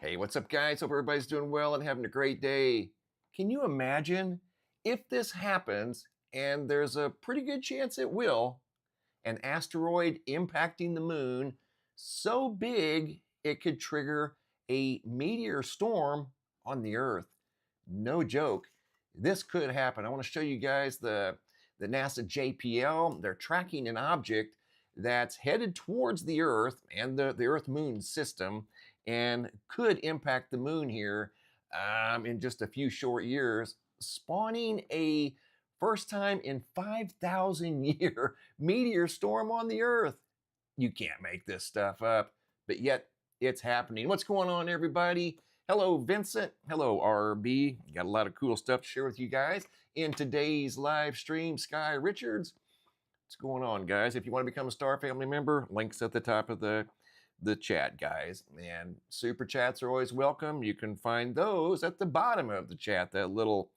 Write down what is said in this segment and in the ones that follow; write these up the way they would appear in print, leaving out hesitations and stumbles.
Hey, what's up, guys? Hope everybody's doing well and having a great day. Can you imagine if this happens, and there's a pretty good chance it will, an asteroid impacting the moon so big it could trigger a meteor storm on the Earth? No joke. This could happen. I want to show you guys the NASA JPL. They're tracking an object that's headed towards the Earth and the Earth-Moon system and could impact the moon here in just a few short years, spawning a first time in 5,000 year meteor storm on the Earth. You can't make this stuff up, but yet it's happening. What's going on, everybody? Hello, Vincent. Hello, RB. Got a lot of cool stuff to share with you guys in today's live stream. Sky Richards, what's going on, guys? If you want to become a Star Family member, links at the top of the chat, guys. And super chats are always welcome. You can find those at the bottom of the chat, that little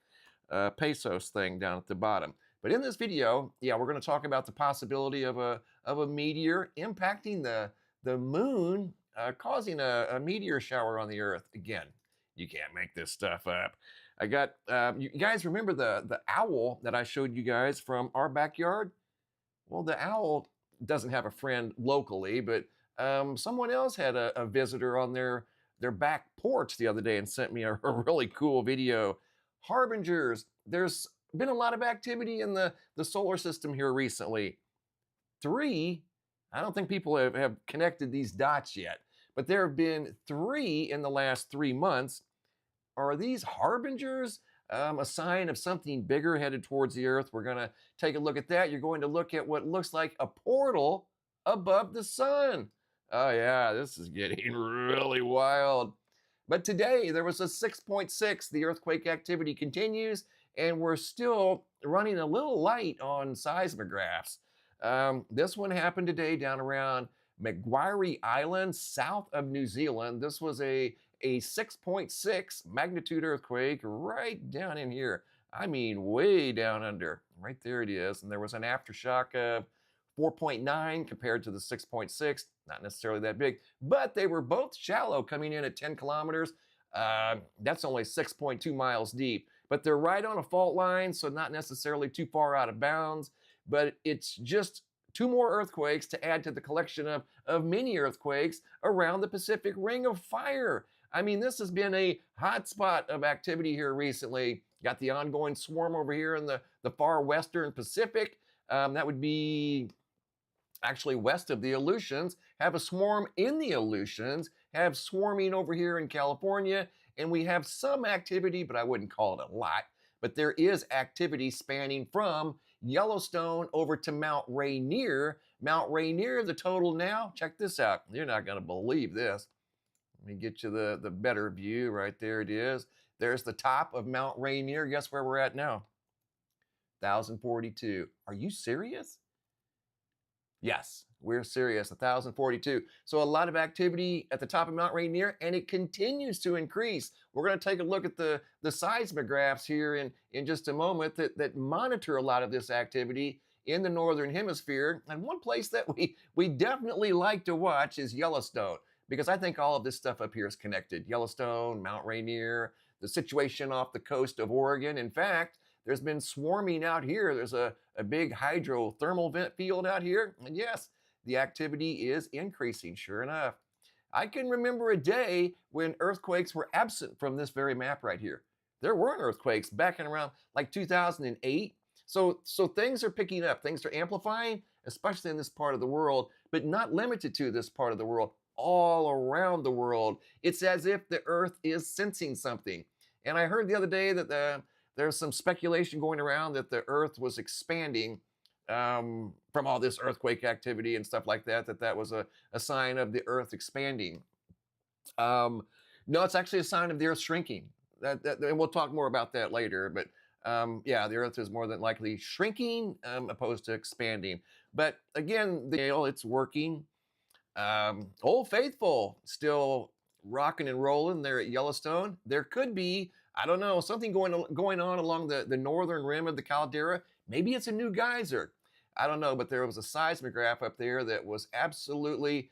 pesos thing down at the bottom. But in this video, yeah, we're going to talk about the possibility of a meteor impacting the moon, causing a meteor shower on the Earth. Again, you can't make this stuff up. I got, you guys remember the owl that I showed you guys from our backyard? Well, the owl doesn't have a friend locally, but someone else had a visitor on their back porch the other day and sent me a really cool video. Harbingers, there's been a lot of activity in the solar system here recently. I don't think people have connected these dots yet, but there have been 3 in the last 3 months. Are these harbingers a sign of something bigger headed towards the Earth? We're going to take a look at that. You're going to look at what looks like a portal above the sun. Oh yeah, this is getting really wild. But today there was a 6.6. The earthquake activity continues, and we're still running a little light on seismographs. This one happened today down around Macquarie Island, south of New Zealand. This was a 6.6 magnitude earthquake right down in here. I mean, way down under. Right there it is. And there was an aftershock of 4.9 compared to the 6.6. Not necessarily that big, but they were both shallow, coming in at 10 kilometers. That's only 6.2 miles deep, but they're right on a fault line, so not necessarily too far out of bounds. But it's just 2 more earthquakes to add to the collection of mini earthquakes around the Pacific Ring of Fire. I mean, this has been a hot spot of activity here recently. Got the ongoing swarm over here in the far western Pacific. That would be actually west of the Aleutians. Have a swarm in the Aleutians, have swarming over here in California, and we have some activity, but I wouldn't call it a lot. But there is activity spanning from Yellowstone over to mountRainier. mountRainier, the total now, check this out. You're not going to believe this. Let me get you the better view. Right there it is. There's the top of mountRainier. Guess where we're at now? 1,042. Are you serious? Yes, we're serious, 1,042. So a lot of activity at the top of mountRainier, and it continues to increase. We're going to take a look at the seismographs here in just a moment that monitor a lot of this activity in the Northern Hemisphere. And one place that we definitely like to watch is Yellowstone, because I think all of this stuff up here is connected. Yellowstone, mountRainier, the situation off the coast of Oregon. In fact, there's been swarming out here. There's a big hydrothermal vent field out here. And yes, the activity is increasing, sure enough. I can remember a day when earthquakes were absent from this very map right here. There weren't earthquakes back in around like 2008. So things are picking up. Things are amplifying, especially in this part of the world, but not limited to this part of the world. All around the world, it's as if the Earth is sensing something. And I heard the other day that there's some speculation going around that the Earth was expanding from all this earthquake activity and stuff like that, that was a sign of the Earth expanding. No, it's actually a sign of the Earth shrinking. And we'll talk more about that later. But yeah, the Earth is more than likely shrinking opposed to expanding. But again, it's working. Old Faithful still rocking and rolling there at Yellowstone. There could be, I don't know, something going on along the northern rim of the caldera. Maybe it's a new geyser. I don't know, but there was a seismograph up there that was absolutely,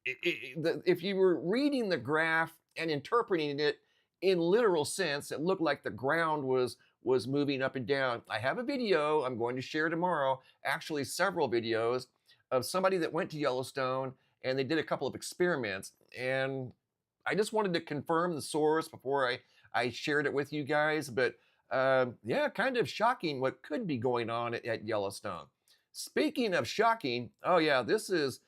if you were reading the graph and interpreting it in literal sense. It looked like the ground was moving up and down. I have a video I'm going to share tomorrow, actually several videos of somebody that went to Yellowstone and they did a couple of experiments. And I just wanted to confirm the source before I shared it with you guys. But yeah, kind of shocking what could be going on at Yellowstone. Speaking of shocking, oh yeah, this is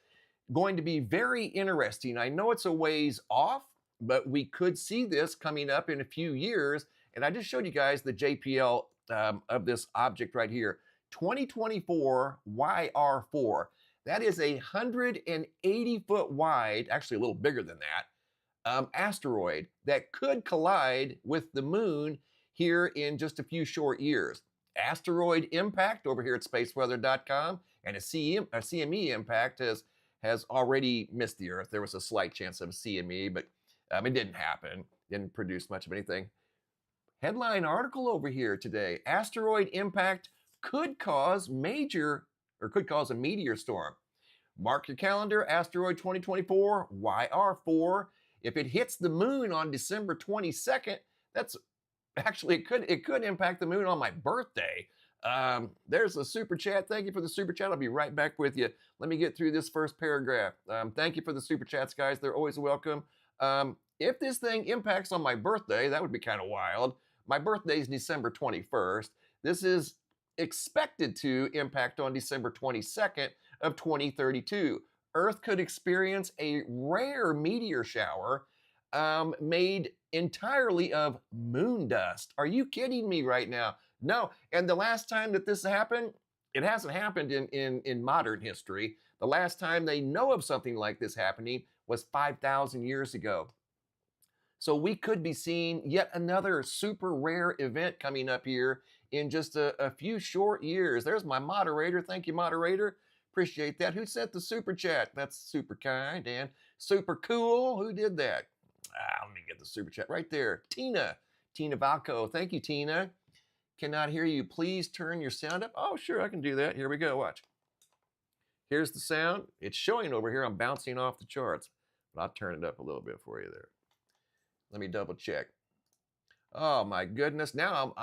going to be very interesting. I know it's a ways off, but we could see this coming up in a few years. And I just showed you guys the JPL of this object right here, 2024 YR4. That is 180 foot wide, actually a little bigger than that, asteroid that could collide with the moon here in just a few short years. Asteroid impact over here at spaceweather.com, and a CME impact has already missed the Earth. There was a slight chance of a CME, but it didn't happen. Didn't produce much of anything. Headline article over here today: asteroid impact could cause a meteor storm. Mark your calendar, asteroid 2024 YR4. If it hits the moon on December 22nd, that's actually it could impact the moon on my birthday. There's a super chat. Thank you for the super chat. I'll be right back with you. Let me get through this first paragraph. Thank you for the super chats, guys. They're always welcome. If this thing impacts on my birthday, that would be kind of wild. My birthday is December 21st. This is expected to impact on December 22nd of 2032. Earth could experience a rare meteor shower made entirely of moon dust. Are you kidding me right now? No. And the last time that this happened, it hasn't happened in modern history. The last time they know of something like this happening was 5,000 years ago. So we could be seeing yet another super rare event coming up here in just a few short years. There's my moderator. Thank you, moderator. Appreciate that. Who sent the super chat? That's super kind and super cool. Who did that? Let me get the super chat right there. Tina Valco. Thank you, Tina. Cannot hear you. Please turn your sound up. Oh, sure, I can do that. Here we go. Watch. Here's the sound. It's showing over here. I'm bouncing off the charts, but I'll turn it up a little bit for you there. Let me double check. Oh my goodness. Now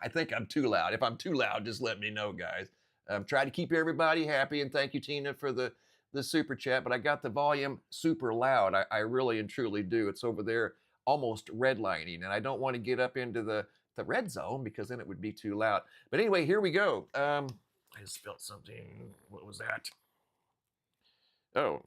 I think I'm too loud. If I'm too loud, just let me know, guys. Try to keep everybody happy, and thank you, Tina, for the super chat, but I got the volume super loud. I really and truly do. It's over there almost redlining, and I don't want to get up into the red zone because then it would be too loud. But anyway, here we go. I just spelled something. What was that? Oh,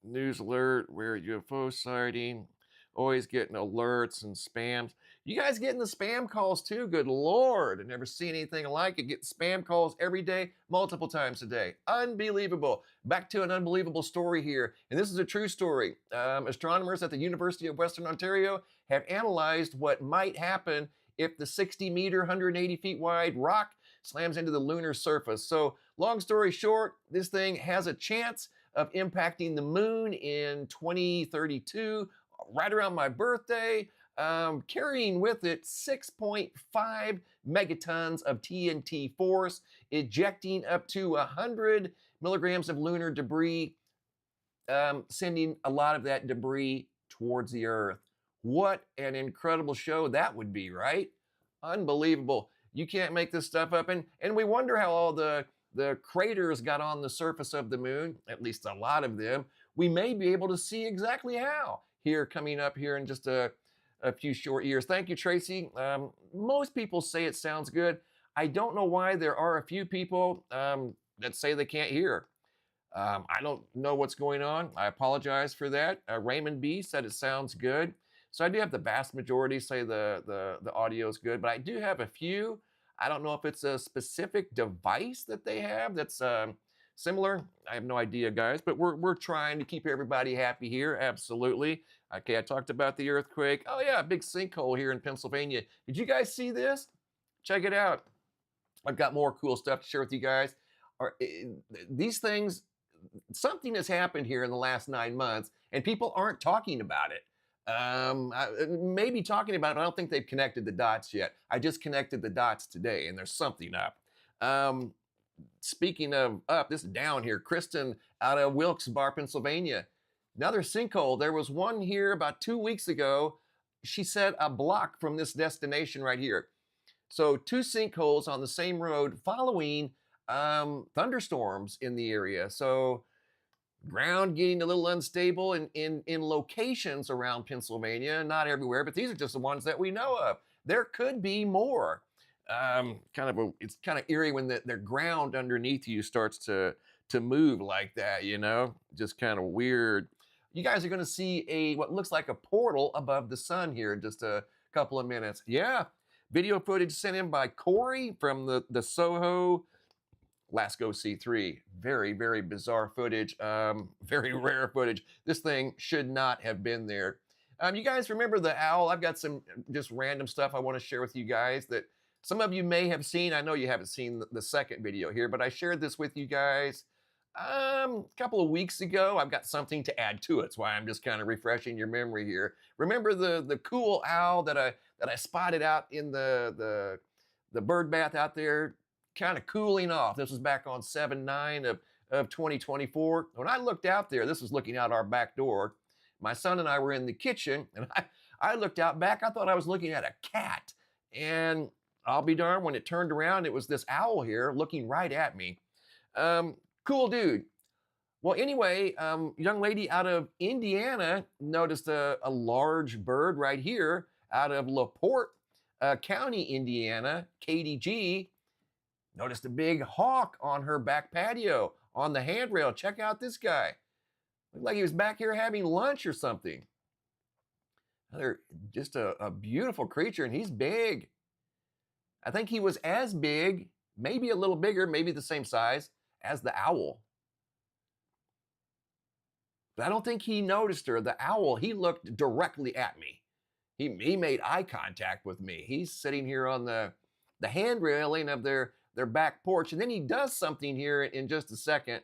news alert, rare UFO sighting. Always getting alerts and spams. You guys getting the spam calls too? Good Lord. I've never seen anything like it. Get spam calls every day, multiple times a day. Unbelievable. Back to an unbelievable story here. And this is a true story. Astronomers at the University of Western Ontario have analyzed what might happen if the 60-meter, 180 feet wide rock slams into the lunar surface. So long story short, this thing has a chance of impacting the moon in 2032, right around my birthday, carrying with it 6.5 megatons of TNT force, ejecting up to 100 milligrams of lunar debris, sending a lot of that debris towards the Earth. What an incredible show that would be, right? Unbelievable. You can't make this stuff up. And we wonder how all the craters got on the surface of the moon, at least a lot of them. We may be able to see exactly how here coming up here in just a few short years. Thank you, Tracy. Most people say it sounds good. I don't know why there are a few people that say they can't hear. I don't know what's going on. I apologize for that. Raymond B said it sounds good. So I do have the vast majority say the audio is good, but I do have a few. I don't know if it's a specific device that they have that's similar. I have no idea, guys, but we're trying to keep everybody happy here. Absolutely. Okay, I talked about the earthquake. Oh yeah, big sinkhole here in Pennsylvania. Did you guys see this? Check it out. I've got more cool stuff to share with you guys. These things, something has happened here in the last 9 months, and people aren't talking about it. Maybe talking about it, but I don't think they've connected the dots yet. I just connected the dots today, and there's something up. Speaking of up, this is down here. Kristen out of Wilkes-Barre, Pennsylvania. Another sinkhole. There was one here about 2 weeks ago. She said a block from this destination right here. So two sinkholes on the same road following thunderstorms in the area. So ground getting a little unstable in locations around Pennsylvania, not everywhere, but these are just the ones that we know of. There could be more. It's kind of eerie when the ground underneath you starts to move like that, you know, just kind of weird. You guys are going to see what looks like a portal above the sun here in just a couple of minutes. Yeah, video footage sent in by Corey from the Soho Lasco C3. Very, very bizarre footage. Very rare footage. This thing should not have been there. You guys remember the owl? I've got some just random stuff I want to share with you guys that some of you may have seen. I know you haven't seen the second video here, but I shared this with you guys a couple of weeks ago. I've got something to add to it. That's why I'm just kind of refreshing your memory here. Remember the cool owl that I spotted out in the bird bath out there, kind of cooling off? This was back on 7/9 of 2024. When I looked out there, this was looking out our back door. My son and I were in the kitchen, and I looked out back. I thought I was looking at a cat, and I'll be darned, when it turned around, it was this owl here looking right at me. Cool dude. Well, anyway, young lady out of Indiana noticed a large bird right here out of LaPorte County, Indiana. Katie G noticed a big hawk on her back patio on the handrail. Check out this guy. Looked like he was back here having lunch or something. They're just a beautiful creature, and he's big. I think he was as big, maybe a little bigger, maybe the same size as the owl. But I don't think he noticed her. The owl, he looked directly at me. He made eye contact with me. He's sitting here on the hand railing of their back porch, and then he does something here in just a second.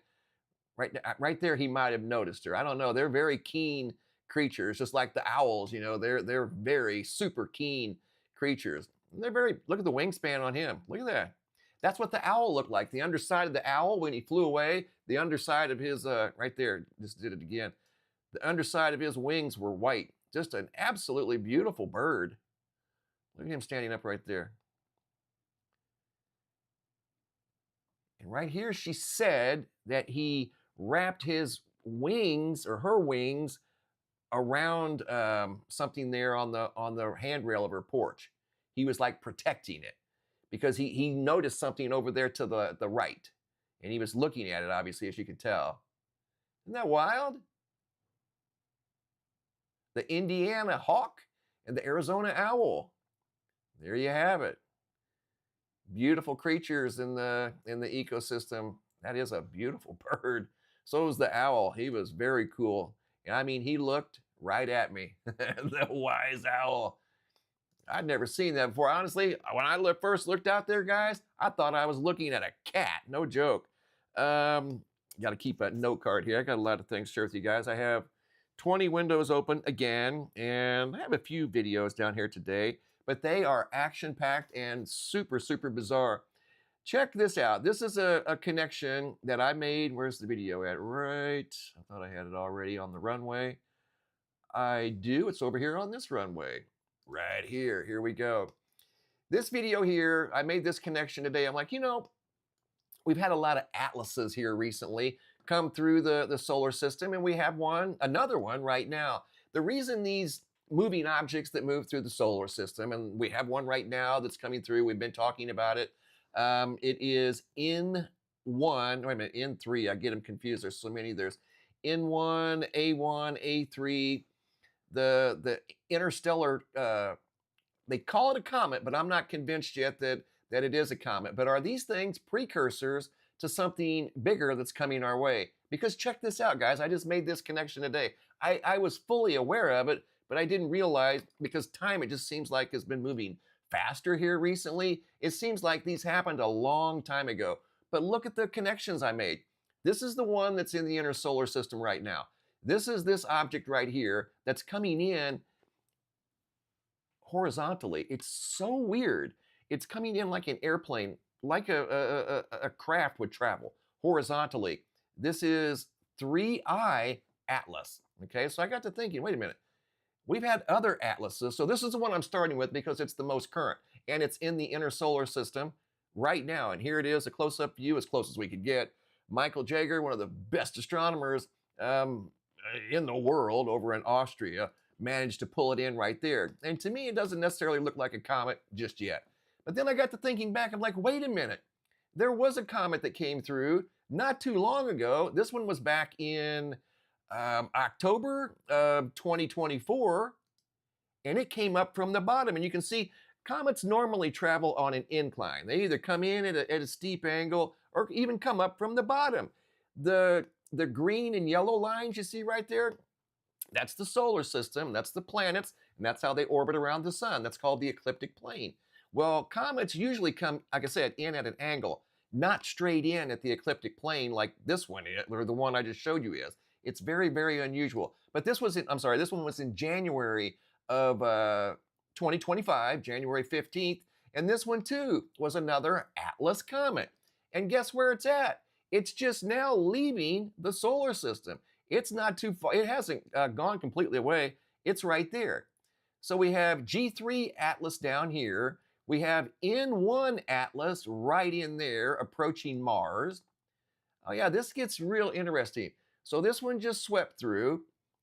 Right there, he might have noticed her. I don't know. They're very keen creatures, just like the owls. You know, they're very super keen creatures. They're very. Look at the wingspan on him. Look at that. That's what the owl looked like. The underside of the owl when he flew away. The underside of his right there. Just did it again. The underside of his wings were white. Just an absolutely beautiful bird. Look at him standing up right there. And right here, she said that he wrapped his wings or her wings around something there on the handrail of her porch. He was like protecting it because he noticed something over there to the right, and he was looking at it, obviously, as you can tell. Isn't that wild? The Indiana hawk and the Arizona owl. There you have it. Beautiful creatures in the ecosystem. That is a beautiful bird. So was the owl. He was very cool. And I mean, he looked right at me. The wise owl. I'd never seen that before. Honestly, when I first looked out there, guys, I thought I was looking at a cat. No joke. Got to keep a note card here. I got a lot of things to share with you guys. I have 20 windows open again, and I have a few videos down here today, but they are action-packed and super, super bizarre. Check this out. This is a connection that I made. Where's the video at? Right. I thought I had it already on the runway. I do. It's over here on this runway. Right here. Here we go. This video here, I made this connection today. I'm like, you know, we've had a lot of atlases here recently come through the solar system, and we have another one right now. The reason these moving objects that move through the solar system, and we have one right now that's coming through, we've been talking about it. It is N1, wait a minute, N3, I get them confused. There's so many. There's N1, A1, A3, the interstellar, they call it a comet, but I'm not convinced yet that it is a comet. But are these things precursors to something bigger that's coming our way? Because check this out, guys. I just made this connection today. I was fully aware of it, but I didn't realize, because time, it just seems like, has been moving faster here recently. It seems like these happened a long time ago. But look at the connections I made. This is the one that's in the inner solar system right now. This is this object right here that's coming in horizontally. It's so weird. It's coming in like an airplane, like a craft would travel horizontally. This is 3I atlas. Okay, so I got to thinking, wait a minute. We've had other atlases. So this is the one I'm starting with because it's the most current and it's in the inner solar system right now. And here it is, a close-up view as close as we could get. Michael Jager, one of the best astronomers in the world over in Austria, managed to pull it in right there. And to me, it doesn't necessarily look like a comet just yet. But then I got to thinking back, I'm like, wait a minute. There was a comet that came through not too long ago. This one was back in October of 2024, and it came up from the bottom. And you can see comets normally travel on an incline. They either come in at a steep angle or even come up from the bottom. The green and yellow lines you see right there, that's the solar system, that's the planets, and that's how they orbit around the sun. That's called the ecliptic plane. Well, comets usually come, like I said, in at an angle, not straight in at the ecliptic plane like this one is, or the one I just showed you is. It's very, very unusual. But this was this one was in January of 2025, January 15th. And this one too was another Atlas comet. And guess where it's at? It's just now leaving the solar system. It's not too far. It hasn't gone completely away. It's right there. So we have G3 Atlas down here. We have N1 Atlas right in there approaching Mars. Oh yeah, this gets real interesting. So this one just swept through.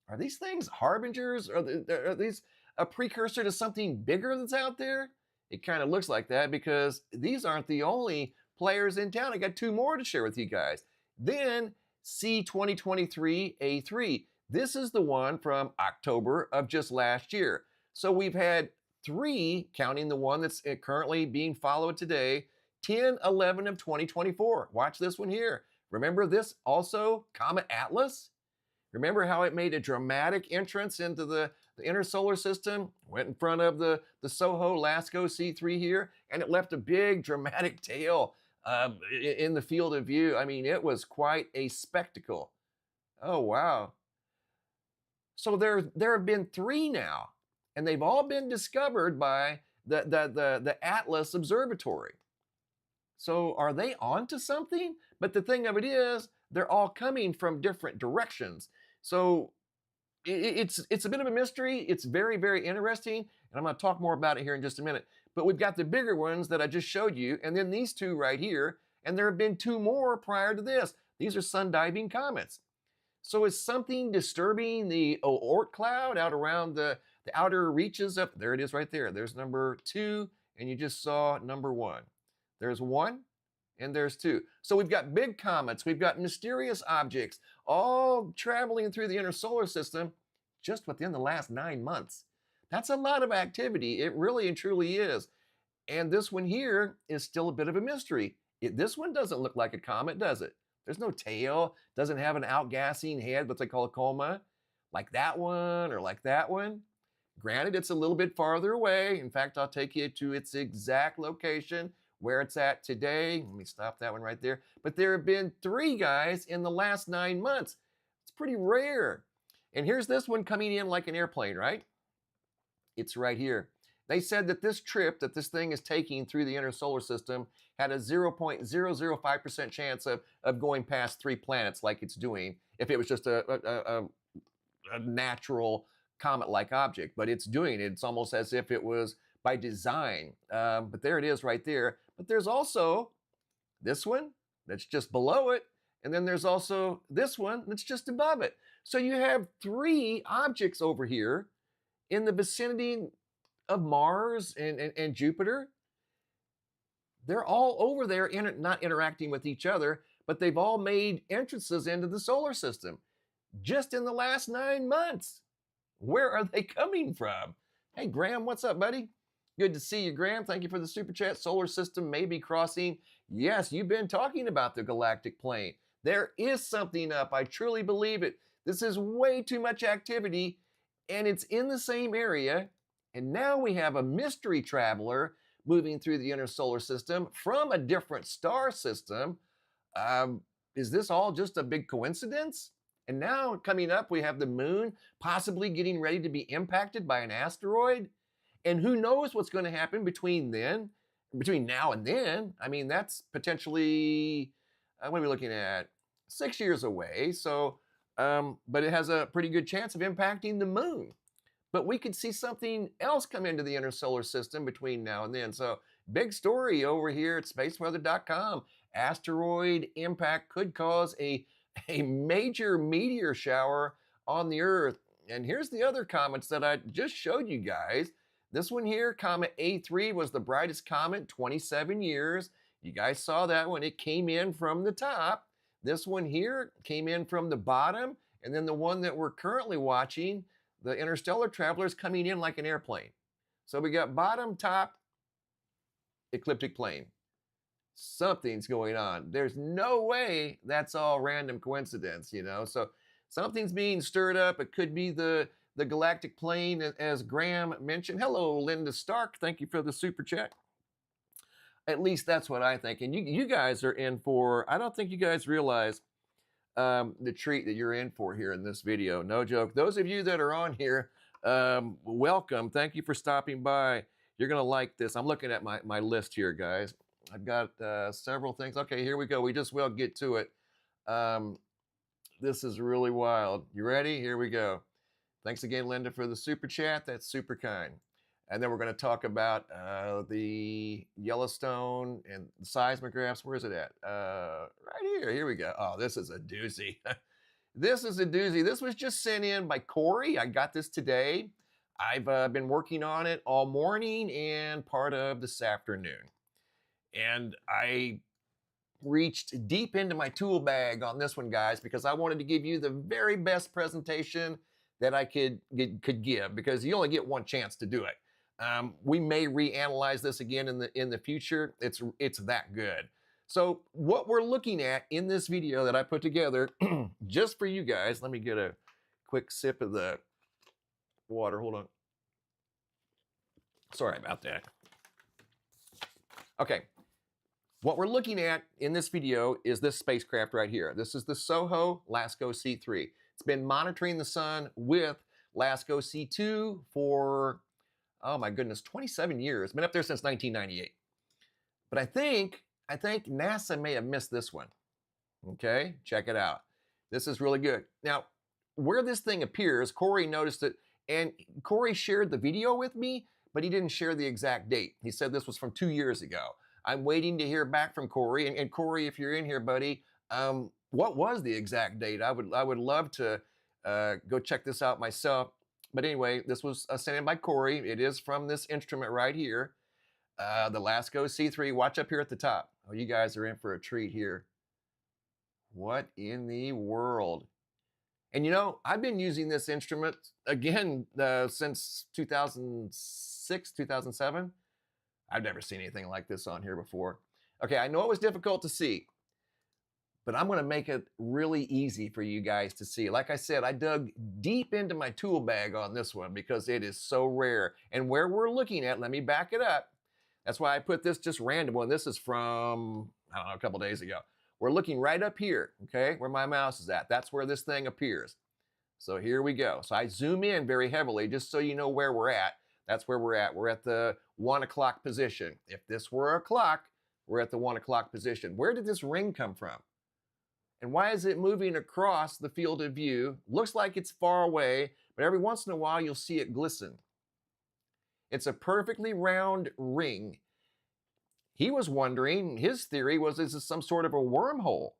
Are these things harbingers? Are these a precursor to something bigger that's out there? It kind of looks like that because these aren't the only players in town. I got two more to share with you guys. Then C2023A3. This is the one from October of just last year. So we've had three, counting the one that's currently being followed today, 10/11 of 2024. Watch this one here. Remember this also, Comet Atlas? Remember how it made a dramatic entrance into the inner solar system? Went in front of the SOHO LASCO C3 here, and it left a big dramatic tail in the field of view. I mean, it was quite a spectacle. Oh, wow. So there have been three now, and they've all been discovered by the Atlas Observatory. So are they onto something? But the thing of it is, they're all coming from different directions. So it's a bit of a mystery. It's very, very interesting. And I'm going to talk more about it here in just a minute. But we've got the bigger ones that I just showed you, and then these two right here. And there have been two more prior to this. These are sun-diving comets. So is something disturbing the Oort cloud out around the outer reaches of, there it is right there. There's number 2, and you just saw number 1. There's 1, and there's 2. So we've got big comets, we've got mysterious objects, all traveling through the inner solar system just within the last 9 months. That's a lot of activity. It really and truly is. And this one here is still a bit of a mystery. This one doesn't look like a comet, does it? There's no tail, doesn't have an outgassing head, what they call a coma, like that one or like that one. Granted, it's a little bit farther away. In fact, I'll take you to its exact location where it's at today. Let me stop that one right there. But there have been 3 guys in the last 9 months. It's pretty rare. And here's this one coming in like an airplane, right? It's right here. They said that this trip that this thing is taking through the inner solar system had a 0.005% chance of going past 3 planets like it's doing if it was just a natural comet-like object. But it's doing it. It's almost as if it was by design. But there it is right there. But there's also this one that's just below it. And then there's also this one that's just above it. So you have 3 objects over here in the vicinity of Mars and Jupiter. They're all over there, not interacting with each other, but they've all made entrances into the solar system just in the last 9 months. Where are they coming from? Hey, Graham, what's up, buddy? Good to see you, Graham. Thank you for the super chat. Solar system may be crossing. Yes, you've been talking about the galactic plane. There is something up. I truly believe it. This is way too much activity, and it's in the same area. And now we have a mystery traveler moving through the inner solar system from a different star system. Is this all just a big coincidence? And now coming up, we have the moon possibly getting ready to be impacted by an asteroid. And who knows what's going to happen between now and then. I mean, that's potentially, what are we looking at? 6 years away. So but it has a pretty good chance of impacting the moon. But we could see something else come into the inner solar system between now and then. So, big story over here at spaceweather.com. Asteroid impact could cause a major meteor shower on the Earth. And here's the other comments that I just showed you guys. This one here, comet A3, was the brightest comet in 27 years. You guys saw that when it came in from the top. This one here came in from the bottom. And then the one that we're currently watching, the interstellar traveler, is coming in like an airplane. So we got bottom, top, ecliptic plane. Something's going on. There's no way that's all random coincidence, you know? So something's being stirred up. It could be the galactic plane, as Graham mentioned. Hello, Linda Stark. Thank you for the super chat. At least that's what I think. And you guys are in for, I don't think you guys realize the treat that you're in for here in this video. No joke. Those of you that are on here, welcome. Thank you for stopping by. You're going to like this. I'm looking at my list here, guys. I've got several things. Okay, here we go. We just will get to it. This is really wild. You ready? Here we go. Thanks again, Linda, for the super chat. That's super kind. And then we're going to talk about the Yellowstone and the seismographs. Where is it at? Right here. Here we go. Oh, this is a doozy. This is a doozy. This was just sent in by Corey. I got this today. I've been working on it all morning and part of this afternoon. And I reached deep into my tool bag on this one, guys, because I wanted to give you the very best presentation that I could give, because you only get one chance to do it. We may reanalyze this again in the future. It's that good. So what we're looking at in this video that I put together just for you guys, let me get a quick sip of the water. Hold on. Sorry about that. Okay. What we're looking at in this video is this spacecraft right here. This is the SOHO LASCO C3. It's been monitoring the sun with LASCO C2 for, oh my goodness, 27 years. Been up there since 1998. But I think NASA may have missed this one. Okay, check it out. This is really good. Now, where this thing appears, Corey noticed it, and Corey shared the video with me, but he didn't share the exact date. He said this was from 2 years ago. I'm waiting to hear back from Corey. And Corey, if you're in here, buddy, what was the exact date? I would love to go check this out myself. But anyway, this was sent in by Corey. It is from this instrument right here, the LASCO C3. Watch up here at the top. Oh, you guys are in for a treat here. What in the world? And you know, I've been using this instrument again since 2006, 2007. I've never seen anything like this on here before. Okay, I know it was difficult to see, but I'm going to make it really easy for you guys to see. Like I said, I dug deep into my tool bag on this one because it is so rare. And where we're looking at, let me back it up. That's why I put this just random one. This is from, I don't know, a couple days ago. We're looking right up here, okay, where my mouse is at. That's where this thing appears. So here we go. So I zoom in very heavily just so you know where we're at. That's where we're at. We're at the 1 o'clock position. If this were a clock, we're at the 1 o'clock position. Where did this ring come from? And why is it moving across the field of view? Looks like it's far away, but every once in a while you'll see it glisten. It's a perfectly round ring. He was wondering, his theory was, is this some sort of a wormhole?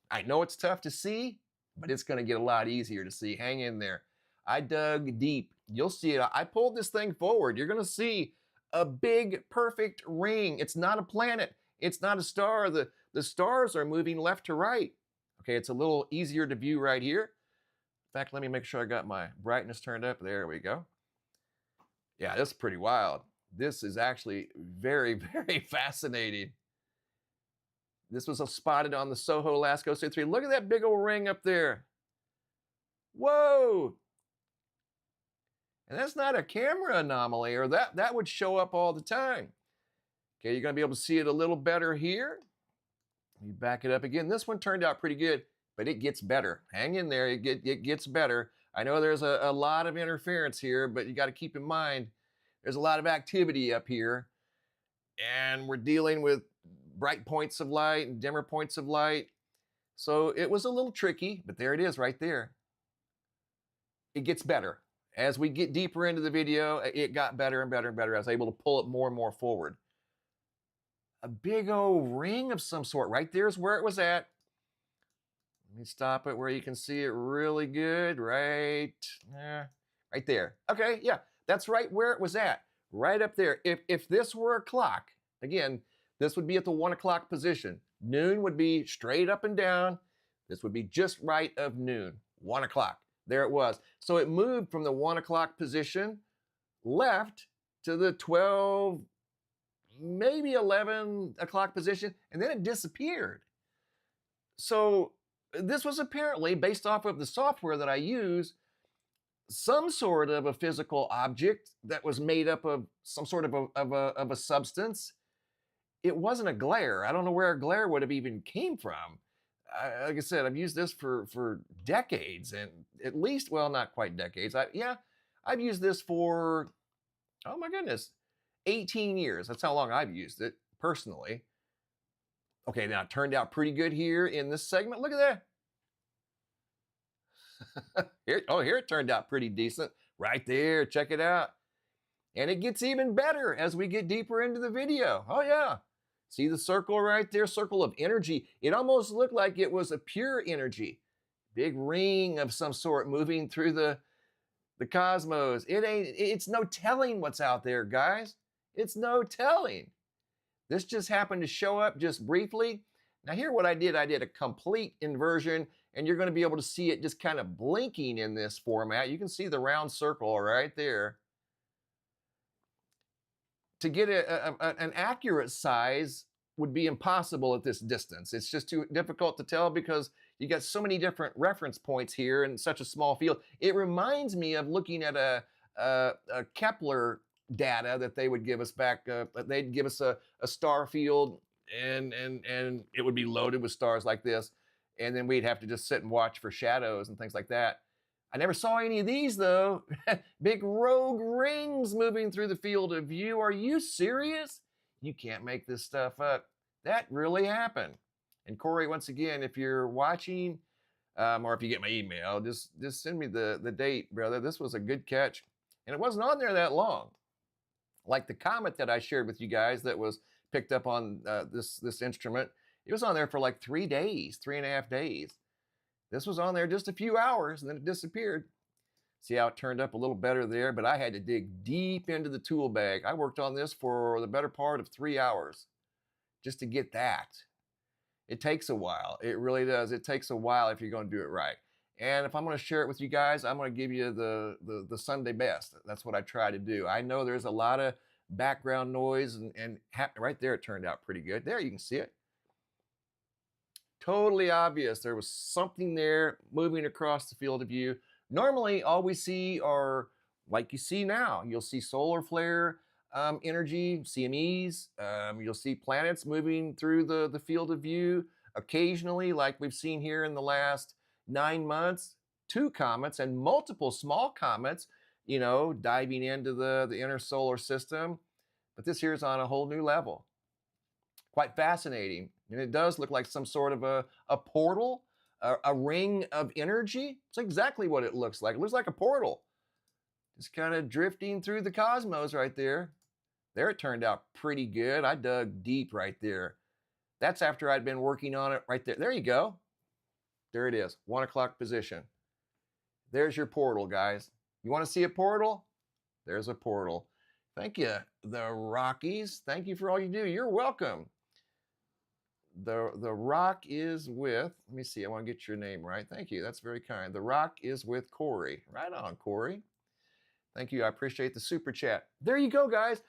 I know it's tough to see, but it's going to get a lot easier to see. Hang in there. I dug deep. You'll see it. I pulled this thing forward. You're going to see a big, perfect ring. It's not a planet. It's not a star. The stars are moving left to right. Okay, it's a little easier to view right here. In fact, let me make sure I got my brightness turned up. There we go. Yeah, this is pretty wild. This is actually very, very fascinating. This was spotted on the SOHO LASCO C3. Look at that big old ring up there. Whoa! And that's not a camera anomaly, or that would show up all the time. Okay, you're going to be able to see it a little better here. You back it up again. This one turned out pretty good, but it gets better. Hang in there. It gets better. I know there's a lot of interference here, but you got to keep in mind there's a lot of activity up here, and we're dealing with bright points of light and dimmer points of light. So it was a little tricky, but there it is right there. It gets better. As we get deeper into the video, it got better and better and better. I was able to pull it more and more forward. A big old ring of some sort. Right there's where it was at. Let me stop it where you can see it really good. Right there. Okay, yeah, that's right where it was at. Right up there. If this were a clock, again, this would be at the 1 o'clock position. Noon would be straight up and down. This would be just right of noon, 1 o'clock. There it was. So it moved from the 1 o'clock position left to the 12, maybe 11 o'clock position, and then it disappeared. So this was apparently, based off of the software that I use, some sort of a physical object that was made up of some sort of a substance. It wasn't a glare. I don't know where a glare would have even came from. Like I said, I've used this for decades, and at least, well, not quite decades. I've used this for, oh my goodness, 18 years. That's how long I've used it personally. Okay, now it turned out pretty good here in this segment. Look at that. Here it turned out pretty decent. Right there, check it out. And it gets even better as we get deeper into the video. Oh yeah. See the circle right there? Circle of energy. It almost looked like it was a pure energy. Big ring of some sort moving through the cosmos. It's no telling what's out there, guys. It's no telling. This just happened to show up just briefly. Now here what I did a complete inversion, and you're going to be able to see it just kind of blinking in this format. You can see the round circle right there. To get an accurate size would be impossible at this distance. It's just too difficult to tell because you got so many different reference points here in such a small field. It reminds me of looking at a Kepler data that they would give us back. They'd give us a star field, and it would be loaded with stars like this, and then we'd have to just sit and watch for shadows and things like that. I never saw any of these though. Big rogue rings moving through the field of view. Are you serious? You can't make this stuff up. That really happened. And Corey, once again, if you're watching, or if you get my email, just send me the date, brother. This was a good catch. And it wasn't on there that long. Like the comet that I shared with you guys that was picked up on this instrument. It was on there for like 3 days, 3.5 days. This was on there just a few hours, and then it disappeared. See how it turned up a little better there, but I had to dig deep into the tool bag. I worked on this for the better part of 3 hours just to get that. It takes a while. It really does. It takes a while if you're going to do it right. And if I'm going to share it with you guys, I'm going to give you the Sunday best. That's what I try to do. I know there's a lot of background noise, and right there it turned out pretty good. There you can see it. Totally obvious. There was something there moving across the field of view. Normally, all we see are, like you see now, you'll see solar flare energy, CMEs. You'll see planets moving through the field of view. Occasionally, like we've seen here in the last 9 months, 2 comets and multiple small comets, diving into the inner solar system. But this here is on a whole new level. Quite fascinating. And it does look like some sort of a portal, a ring of energy. It's exactly what it looks like. It looks like a portal. Just kind of drifting through the cosmos right there. There it turned out pretty good. I dug deep right there. That's after I'd been working on it right there. There you go. There it is, 1 o'clock position. There's your portal, guys. You want to see a portal? There's a portal. Thank you, the Rockies. Thank you for all you do. You're welcome. The Rock is with, let me see, I want to get your name right. Thank you, that's very kind. The Rock is with Corey. Right on, Corey. Thank you, I appreciate the super chat. There you go, guys.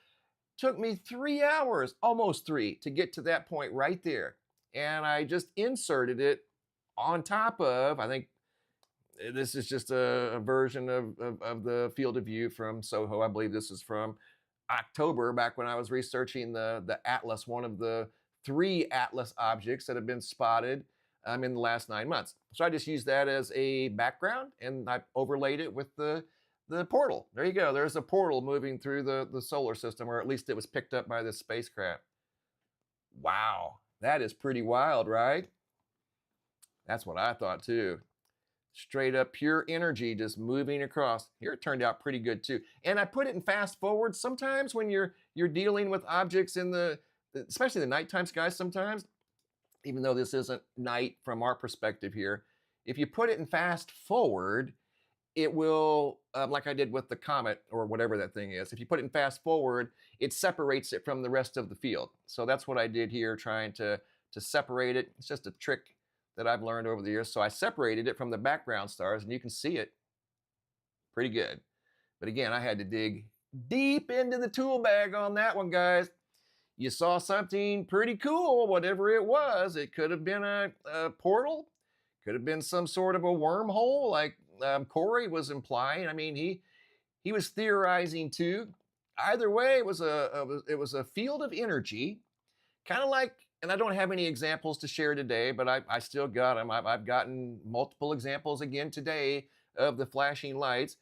Took me 3 hours, almost 3, to get to that point right there. And I just inserted it on top of, I think this is just a version of the field of view from SOHO. I believe this is from October, back when I was researching the Atlas, one of the 3 Atlas objects that have been spotted in the last 9 months. So I just used that as a background, and I overlaid it with the portal. There you go. There's a portal moving through the solar system, or at least it was picked up by this spacecraft. Wow, that is pretty wild, right? That's what I thought too. Straight up pure energy just moving across. Here it turned out pretty good too. And I put it in fast forward. Sometimes when you're dealing with objects in especially the nighttime skies sometimes, even though this isn't night from our perspective here, if you put it in fast forward, it will, like I did with the comet or whatever that thing is, if you put it in fast forward, it separates it from the rest of the field. So that's what I did here, trying to separate it. It's just a trick that I've learned over the years. So I separated it from the background stars, and you can see it pretty good. But again, I had to dig deep into the tool bag on that one, guys. You saw something pretty cool, whatever it was. It could have been a portal, could have been some sort of a wormhole, like Corey was implying. I mean, he was theorizing too. Either way, it was a field of energy, kind of like. And I don't have any examples to share today, but I still got them. I've gotten multiple examples again today of the flashing lights.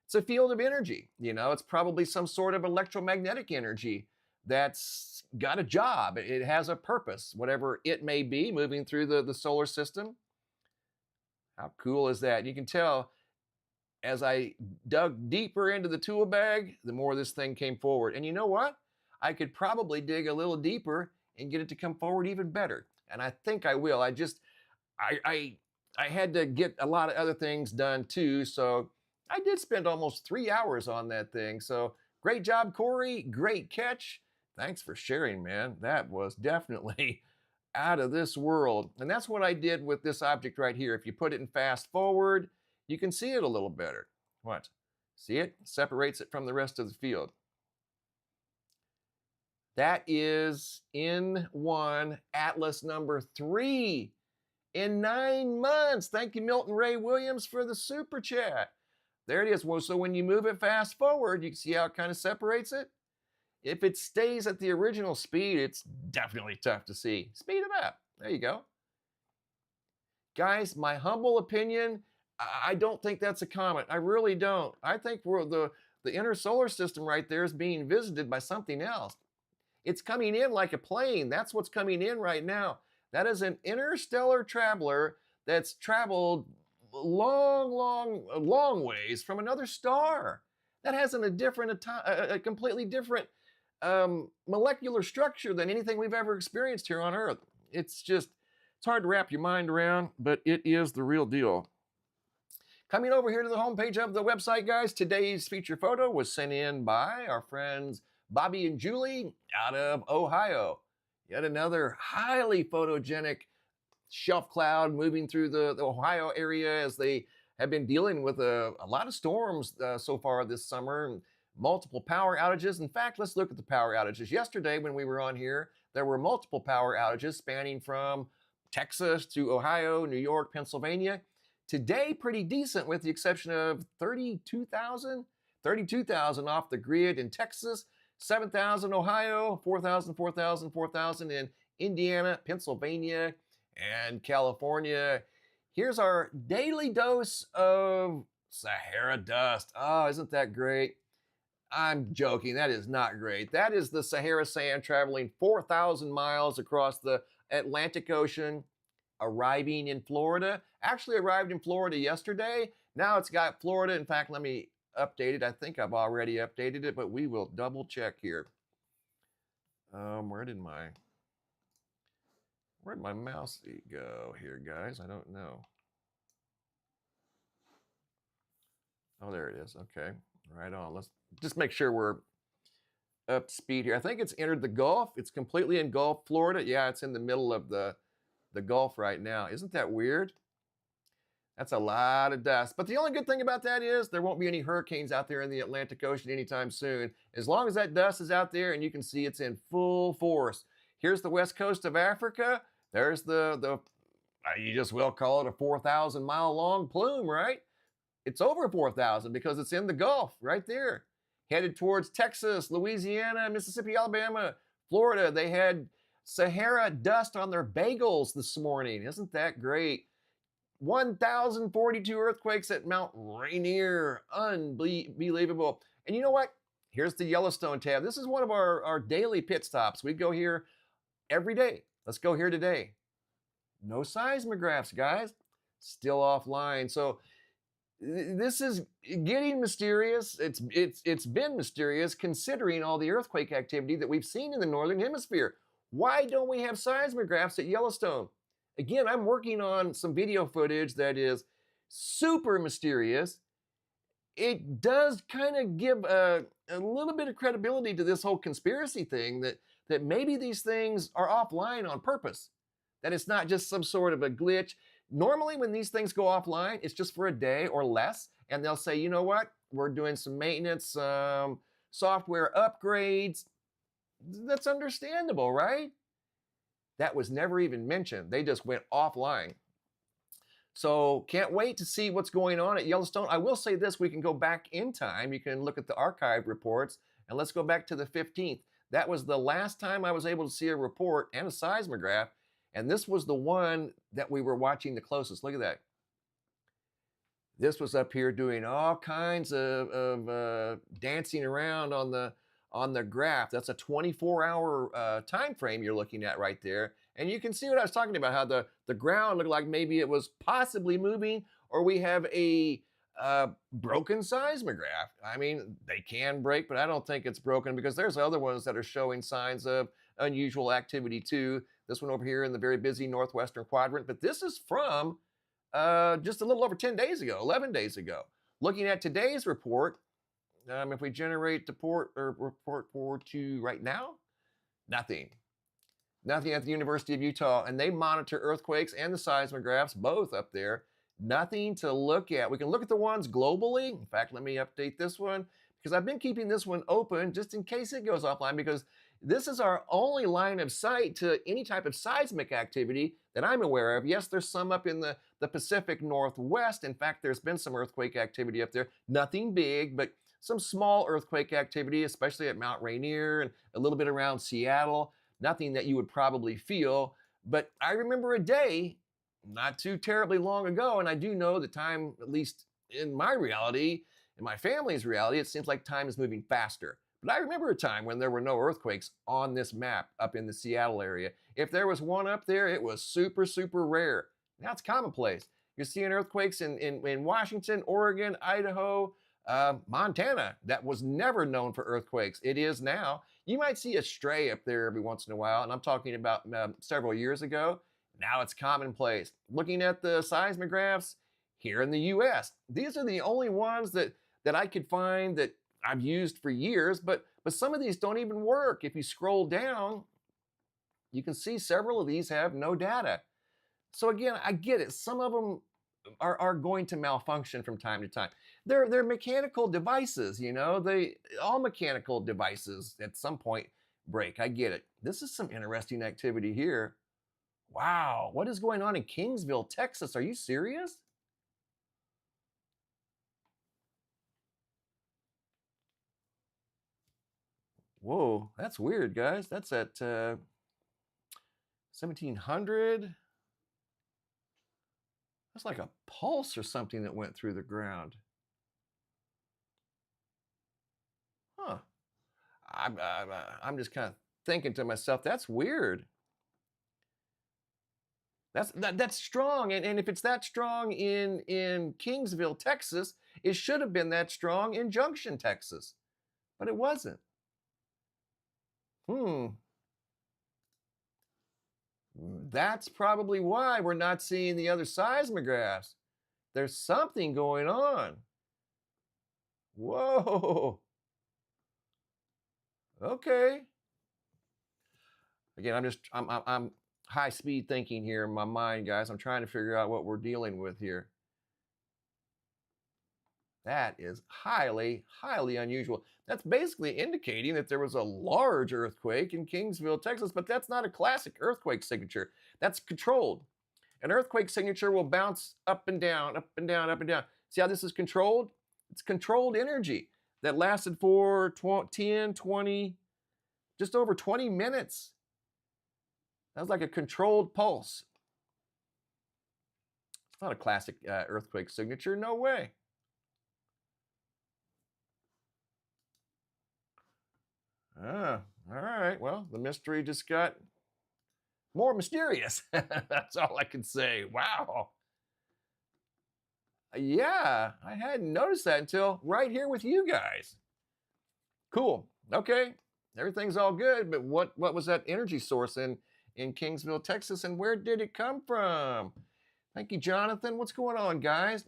It's a field of energy. It's probably some sort of electromagnetic energy that's got a job. It has a purpose, whatever it may be, moving through the solar system. How cool is that? You can tell as I dug deeper into the tool bag, the more this thing came forward. And you know what? I could probably dig a little deeper and get it to come forward even better. And I think I will. I had to get a lot of other things done too. So I did spend almost 3 hours on that thing. So great job, Corey. Great catch. Thanks for sharing, man. That was definitely out of this world. And that's what I did with this object right here. If you put it in fast forward, you can see it a little better. What? See it? Separates it from the rest of the field. That is N1 Atlas number 3 in 9 months. Thank you, Milton Ray Williams, for the super chat. There it is. Well, so when you move it fast forward, you can see how it kind of separates it. If it stays at the original speed, it's definitely tough to see. Speed it up. There you go. Guys, my humble opinion, I don't think that's a comet. I really don't. I think the inner solar system right there is being visited by something else. It's coming in like a plane. That's what's coming in right now. That is an interstellar traveler that's traveled long ways from another star. That has a completely different molecular structure than anything we've ever experienced here on Earth. It's hard to wrap your mind around, but it is the real deal. Coming over here to the homepage of the website, guys, today's feature photo was sent in by our friends Bobby and Julie out of Ohio. Yet another highly photogenic shelf cloud moving through the Ohio area as they have been dealing with a lot of storms so far this summer, multiple power outages. In fact, let's look at the power outages. Yesterday when we were on here, there were multiple power outages spanning from Texas to Ohio, New York, Pennsylvania. Today, pretty decent with the exception of 32,000 off the grid in Texas, 7,000 Ohio, 4,000 in Indiana, Pennsylvania, and California. Here's our daily dose of Sahara dust. Oh, isn't that great? I'm joking. That is not great. That is the Sahara sand traveling 4,000 miles across the Atlantic Ocean, arriving in Florida. Actually arrived in Florida yesterday. Now it's got Florida. In fact, let me update it. I think I've already updated it, but we will double check here. Where'd my mouse go here, guys? I don't know. Oh, there it is. Okay, right on. Let's just make sure we're up to speed here. I think it's entered the Gulf. It's completely engulfed Florida. Yeah, it's in the middle of the Gulf right now. Isn't that weird? That's a lot of dust. But the only good thing about that is there won't be any hurricanes out there in the Atlantic Ocean anytime soon. As long as that dust is out there and you can see it's in full force. Here's the west coast of Africa. There's you just will call it a 4,000 mile long plume, right? It's over 4,000 because it's in the Gulf right there. Headed towards Texas, Louisiana, Mississippi, Alabama, Florida. They had Sahara dust on their bagels this morning. Isn't that great? 1,042 earthquakes at mountRainier. Unbelievable. And you know what? Here's the Yellowstone tab. This is one of our daily pit stops. We go here every day. Let's go here today. No seismographs, guys. Still offline. So this is getting mysterious. It's been mysterious considering all the earthquake activity that we've seen in the northern hemisphere. Why don't we have seismographs at Yellowstone? Again, I'm working on some video footage that is super mysterious. It does kind of give a little bit of credibility to this whole conspiracy thing that maybe these things are offline on purpose, that it's not just some sort of a glitch. Normally, when these things go offline, it's just for a day or less, and they'll say, you know what, we're doing some maintenance, software upgrades. That's understandable, right? That was never even mentioned. They just went offline. So can't wait to see what's going on at Yellowstone. I will say this, we can go back in time. You can look at the archive reports, and let's go back to the 15th. That was the last time I was able to see a report and a seismograph, and this was the one that we were watching the closest. Look at that. This was up here doing all kinds of dancing around on the graph. That's a 24-hour time frame you're looking at right there. And you can see what I was talking about, how the ground looked like maybe it was possibly moving, or we have a broken seismograph. I mean, they can break, but I don't think it's broken because there's other ones that are showing signs of unusual activity too. This one over here in the very busy northwestern quadrant, but this is from just a little over 10 days ago, 11 days ago. Looking at today's report, if we generate the report forward to right now, nothing. Nothing at the University of Utah, and they monitor earthquakes and the seismographs, both up there. Nothing to look at. We can look at the ones globally. In fact, let me update this one because I've been keeping this one open just in case it goes offline, because this is our only line of sight to any type of seismic activity that I'm aware of. Yes, there's some up in the Pacific Northwest. In fact, there's been some earthquake activity up there. Nothing big, but some small earthquake activity, especially at mountRainier and a little bit around Seattle. Nothing that you would probably feel. But I remember a day not too terribly long ago, and I do know the time, at least in my reality, in my family's reality, it seems like time is moving faster. But I remember a time when there were no earthquakes on this map up in the Seattle area. If there was one up there, it was super, super rare. Now it's commonplace. You're seeing earthquakes in Washington, Oregon, Idaho, Montana. That was never known for earthquakes. It is now. You might see a stray up there every once in a while, and I'm talking about several years ago. Now it's commonplace. Looking at the seismographs here in the US, these are the only ones that I could find that I've used for years, but some of these don't even work. If you scroll down, you can see several of these have no data. So again, I get it. Some of them are going to malfunction from time to time. They're mechanical devices, you know. All mechanical devices at some point break. I get it. This is some interesting activity here. Wow, what is going on in Kingsville, Texas? Are you serious? Whoa, that's weird, guys. That's at 1700. That's like a pulse or something that went through the ground. Huh. I'm just kind of thinking to myself, that's weird. That's strong, and if it's that strong in Kingsville, Texas, it should have been that strong in Junction, Texas, but it wasn't. That's probably why we're not seeing the other seismographs. There's something going on. Whoa. Okay. Again, I'm high speed thinking here in my mind, guys. I'm trying to figure out what we're dealing with here. That is highly, highly unusual. That's basically indicating that there was a large earthquake in Kingsville, Texas, but that's not a classic earthquake signature. That's controlled. An earthquake signature will bounce up and down, up and down, up and down. See how this is controlled? It's controlled energy that lasted for 10, 20, just over 20 minutes. That was like a controlled pulse. It's not a classic earthquake signature, no way. All right, well, the mystery just got more mysterious. That's all I can say. Wow. Yeah, I hadn't noticed that until right here with you guys. Cool. Okay. Everything's all good, but what was that energy source in Kingsville, Texas, and where did it come from? Thank you, Jonathan. What's going on, guys?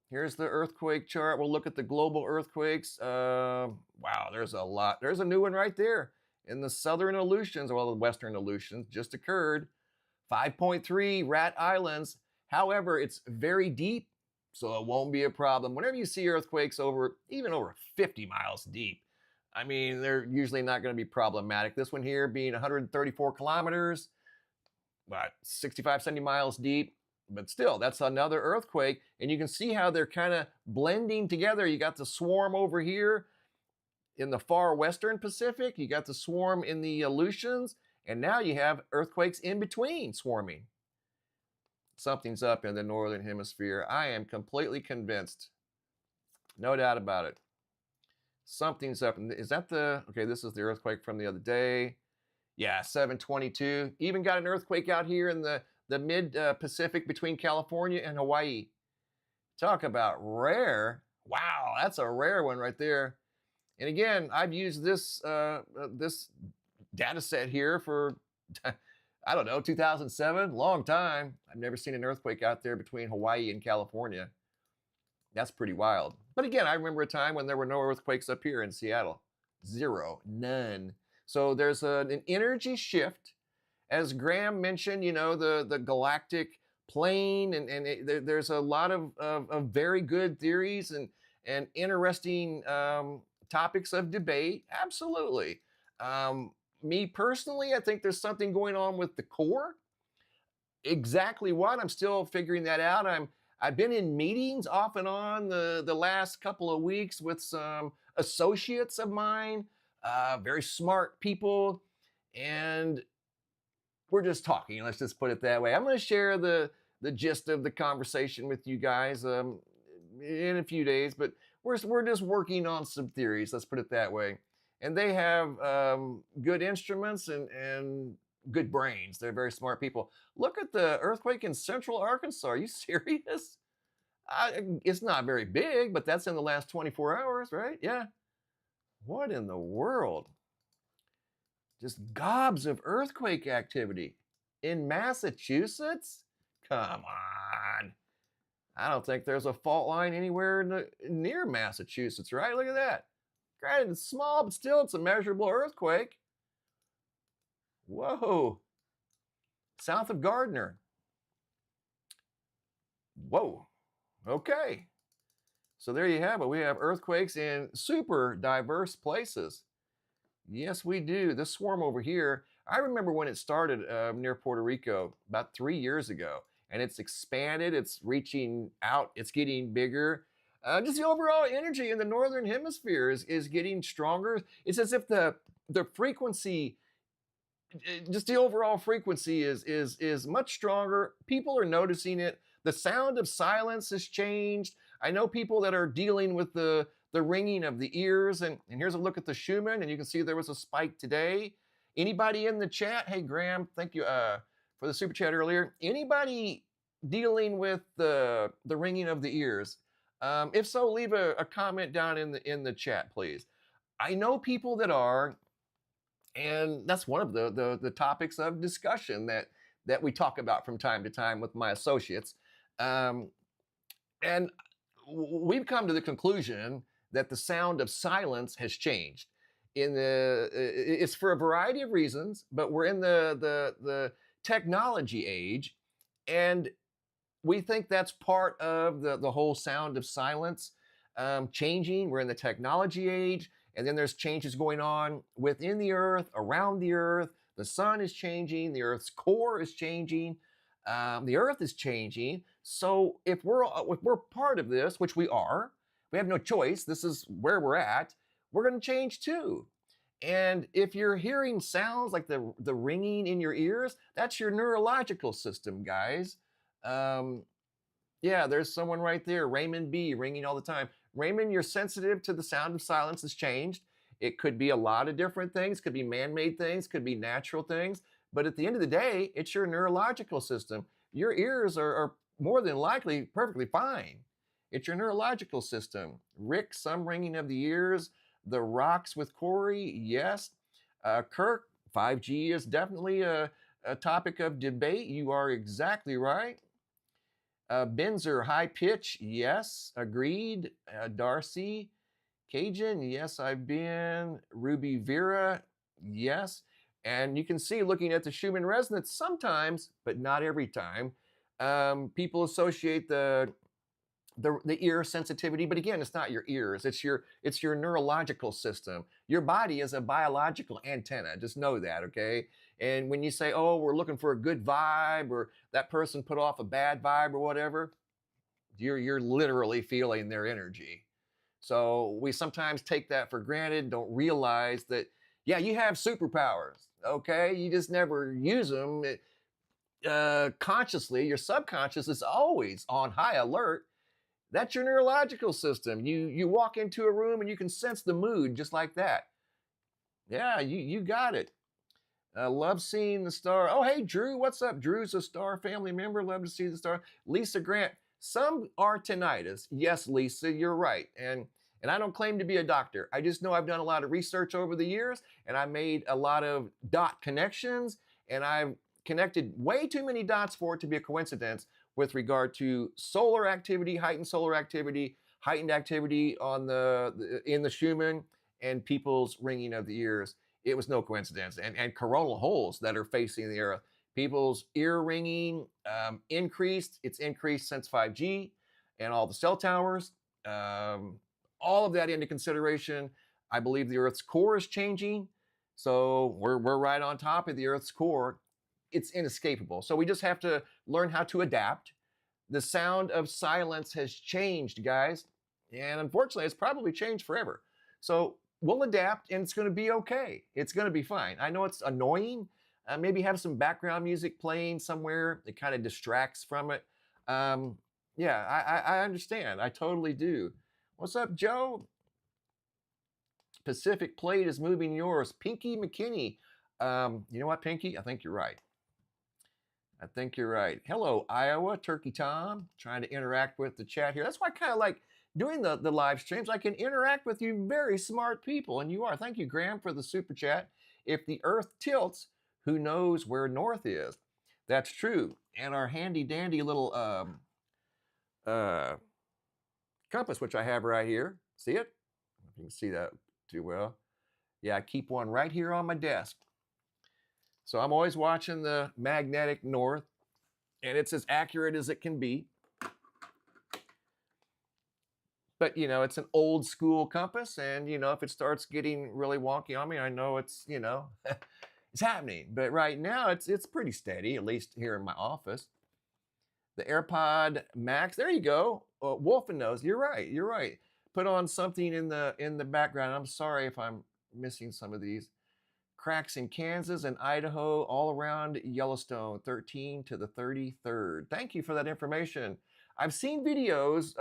Here's the earthquake chart. We'll look at the global earthquakes. Wow, there's a lot. There's a new one right there in the southern Aleutians, well, the western Aleutians just occurred. 5.3 Rat Islands. However, it's very deep, so it won't be a problem. Whenever you see earthquakes even over 50 miles deep, I mean, they're usually not going to be problematic. This one here being 134 kilometers, about 65, 70 miles deep. But still, that's another earthquake. And you can see how they're kind of blending together. You got the swarm over here in the far western Pacific. You got the swarm in the Aleutians. And now you have earthquakes in between swarming. Something's up in the northern hemisphere. I am completely convinced. No doubt about it. Something's up. Is that okay, this is the earthquake from the other day. Yeah, 722. Even got an earthquake out here in the mid-Pacific between California and Hawaii. Talk about rare. Wow, that's a rare one right there. And again, I've used this data set here for, I don't know, 2007, long time. I've never seen an earthquake out there between Hawaii and California. That's pretty wild. But again, I remember a time when there were no earthquakes up here in Seattle. Zero, none. So there's an energy shift. As Graham mentioned, you know, the galactic plane, and there's a lot of very good theories and interesting topics of debate. Absolutely. Me personally, I think there's something going on with the core. Exactly what? I'm still figuring that out. I've been in meetings off and on the last couple of weeks with some associates of mine, very smart people, and we're just talking. Let's just put it that way. I'm going to share the gist of the conversation with you guys in a few days, but we're just working on some theories. Let's put it that way. And they have good instruments and good brains. They're very smart people. Look at the earthquake in central Arkansas. Are you serious? It's not very big, but that's in the last 24 hours, right? Yeah. What in the world? Just gobs of earthquake activity in Massachusetts? Come on. I don't think there's a fault line anywhere near Massachusetts, right? Look at that. Granted, it's small, but still, it's a measurable earthquake. Whoa. South of Gardner. Whoa. Okay. So there you have it. We have earthquakes in super diverse places. Yes, we do. This swarm over here, I remember when it started near Puerto Rico about 3 years ago, and it's expanded. It's reaching out. It's getting bigger. Just the overall energy in the northern hemisphere is getting stronger. It's as if the frequency, just the overall frequency is much stronger. People are noticing it. The sound of silence has changed. I know people that are dealing with the ringing of the ears, and here's a look at the Schumann, and you can see there was a spike today. Anybody in the chat? Hey, Graham, thank you for the super chat earlier. Anybody dealing with the ringing of the ears? If so, leave a comment down in the chat, please. I know people that are, and that's one of the topics of discussion that we talk about from time to time with my associates. And we've come to the conclusion that the sound of silence has changed. It's for a variety of reasons, but we're in the technology age, and we think that's part of the whole sound of silence changing. We're in the technology age, and then there's changes going on within the earth, around the earth. The sun is changing, the earth's core is changing, the earth is changing. So if we're part of this, which we are, we have no choice. This is where we're at. We're going to change too. And if you're hearing sounds like the ringing in your ears, that's your neurological system, guys. Yeah, there's someone right there, Raymond B, ringing all the time. Raymond, you're sensitive to the sound of silence has changed. It could be a lot of different things, could be man-made things, could be natural things. But at the end of the day, it's your neurological system. Your ears are more than likely perfectly fine. It's your neurological system. Rick, some ringing of the ears. The rocks with Corey, yes. Kirk, 5G is definitely a topic of debate. You are exactly right. Benzer, high pitch, yes, agreed. Darcy, Cajun, yes, I've been. Ruby Vera, yes. And you can see looking at the Schumann resonance sometimes, but not every time, people associate the ear sensitivity, but again, it's not your ears, it's your neurological system. Your body is a biological antenna, just know that, okay? And when you say, oh, we're looking for a good vibe, or that person put off a bad vibe or whatever, you're literally feeling their energy. So we sometimes take that for granted, don't realize that, yeah, you have superpowers, okay? You just never use them consciously. Your subconscious is always on high alert. That's your neurological system. You walk into a room and you can sense the mood just like that. Yeah, you got it. Love seeing the star. Oh, hey, Drew, what's up? Drew's a star family member. Love to see the star. Lisa Grant, some are tinnitus. Yes, Lisa, you're right. And I don't claim to be a doctor. I just know I've done a lot of research over the years, and I made a lot of dot connections, and I've connected way too many dots for it to be a coincidence with regard to solar activity, heightened activity on in the Schumann, and people's ringing of the ears. It was no coincidence. And coronal holes that are facing the earth. People's ear ringing increased. It's increased since 5G and all the cell towers. All of that into consideration. I believe the Earth's core is changing. So we're right on top of the Earth's core. It's inescapable. So we just have to learn how to adapt. The sound of silence has changed, guys. And unfortunately, it's probably changed forever. So we'll adapt, and it's going to be okay. It's going to be fine. I know it's annoying. Maybe have some background music playing somewhere that kind of distracts from it. Yeah, I understand. I totally do. What's up, Joe? Pacific Plate is moving yours. Pinky McKinney. You know what, Pinky? I think you're right. I think you're right. Hello, Iowa. Turkey Tom. Trying to interact with the chat here. That's why I kind of like doing the live streams. I can interact with you very smart people, and you are. Thank you, Graham, for the super chat. If the Earth tilts, who knows where north is? That's true. And our handy-dandy little compass, which I have right here. See it? I don't know if you can see that too well. Yeah, I keep one right here on my desk. So I'm always watching the magnetic north, and it's as accurate as it can be. But, you know, it's an old school compass, and, you know, if it starts getting really wonky on me, I know it's, you know, it's happening. But right now, it's pretty steady, at least here in my office. The AirPod Max, there you go. Wolfen knows, you're right, you're right. Put on something in the background. I'm sorry if I'm missing some of these. Cracks in Kansas and Idaho, all around Yellowstone, 13 to the 33rd. Thank you for that information. I've seen videos,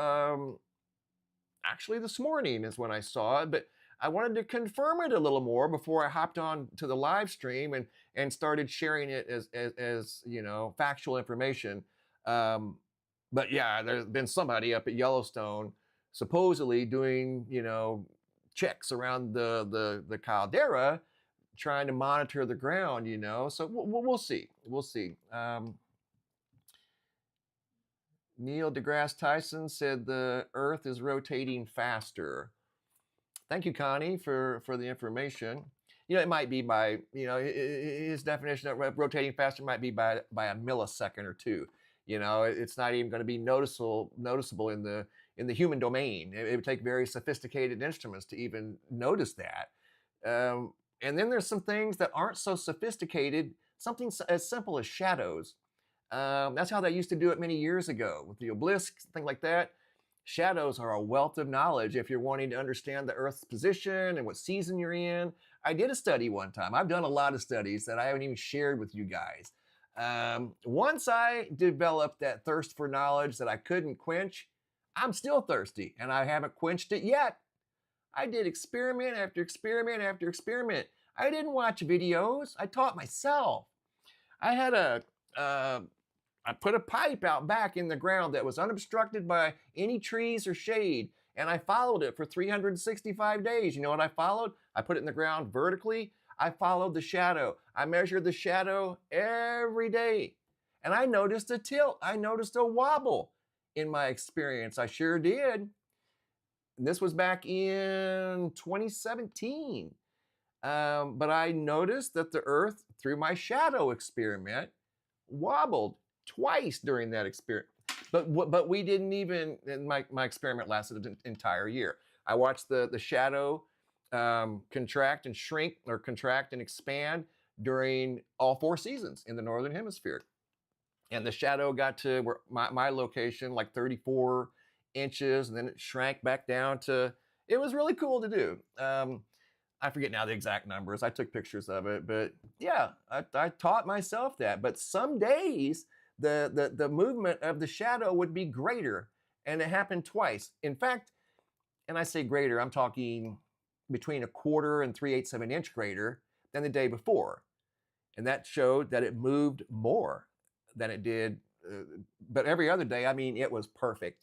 actually this morning is when I saw it, but I wanted to confirm it a little more before I hopped on to the live stream and started sharing it as you know, factual information. But yeah, there's been somebody up at Yellowstone supposedly doing, you know, checks around the caldera, trying to monitor the ground, you know. So we'll see. We'll see. Neil deGrasse Tyson said the Earth is rotating faster. Thank you, Connie, for the information. You know, it might be by, you know, his definition of rotating faster might be by a millisecond or two. You know, it's not even going to be noticeable in the human domain. It would take very sophisticated instruments to even notice that. And then there's some things that aren't so sophisticated, something as simple as shadows. That's how they used to do it many years ago with the obelisks, things like that. Shadows are a wealth of knowledge if you're wanting to understand the Earth's position and what season you're in. I did a study one time. I've done a lot of studies that I haven't even shared with you guys. Once I developed that thirst for knowledge that I couldn't quench, I'm still thirsty, and I haven't quenched it yet. I did experiment after experiment after experiment. I didn't watch videos. I taught myself. I had I put a pipe out back in the ground that was unobstructed by any trees or shade, and I followed it for 365 days. You know what I followed? I put it in the ground vertically. I followed the shadow. I measured the shadow every day. And I noticed a tilt. I noticed a wobble in my experience. I sure did. And this was back in 2017. But I noticed that the Earth, through my shadow experiment, wobbled twice during that experiment. But we didn't even, and my experiment lasted an entire year. I watched the shadow contract and shrink, or contract and expand during all 4 seasons in the Northern Hemisphere. And the shadow got to where my location, like 34 inches, and then it shrank back down to, it was really cool to do. I forget now the exact numbers. I took pictures of it, but yeah, I taught myself that. But some days the movement of the shadow would be greater, and it happened twice. In fact, and I say greater, I'm talking between 1/4 and 3/8 of an inch greater than the day before. And that showed that it moved more than it did. But every other day, I mean, it was perfect.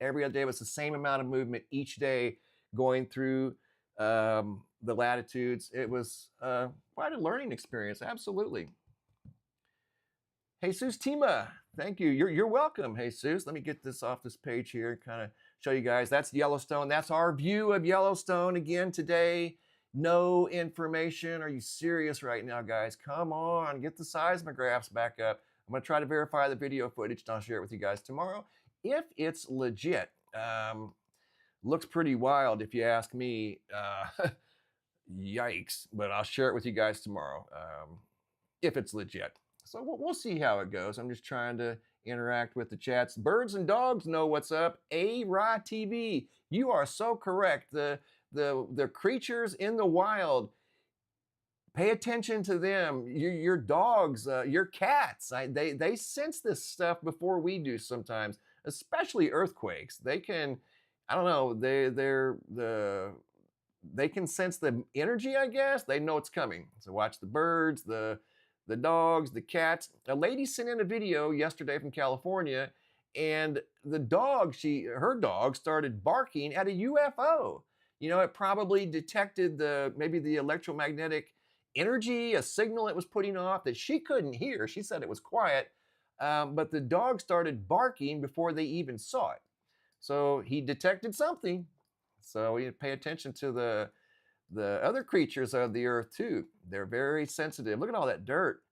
Every other day was the same amount of movement each day going through the latitudes. It was quite a learning experience, absolutely. Jesus Tima, thank you. You're welcome, Jesus. Let me get this off this page here, kind of show you guys. That's Yellowstone. That's our view of Yellowstone again today. No information. Are you serious right now, guys? Come on, get the seismographs back up. I'm going to try to verify the video footage, and I'll share it with you guys tomorrow if it's legit. Looks pretty wild if you ask me. Yikes. But I'll share it with you guys tomorrow if it's legit. So we'll see how it goes. I'm just trying to interact with the chats. Birds and dogs know what's up. A-Ra TV, you are so correct. The creatures in the wild, pay attention to them. Your dogs, your cats, they sense this stuff before we do sometimes, especially earthquakes. They can, I don't know, they can sense the energy, I guess. They know it's coming. So watch the birds, the dogs, the cats. A lady sent in a video yesterday from California, and the dog, her dog started barking at a UFO. You know, it probably detected maybe the electromagnetic energy, a signal it was putting off that she couldn't hear. She said it was quiet, but the dog started barking before they even saw it. So he detected something. So we pay attention to the other creatures of the earth too. They're very sensitive. Look at all that dirt.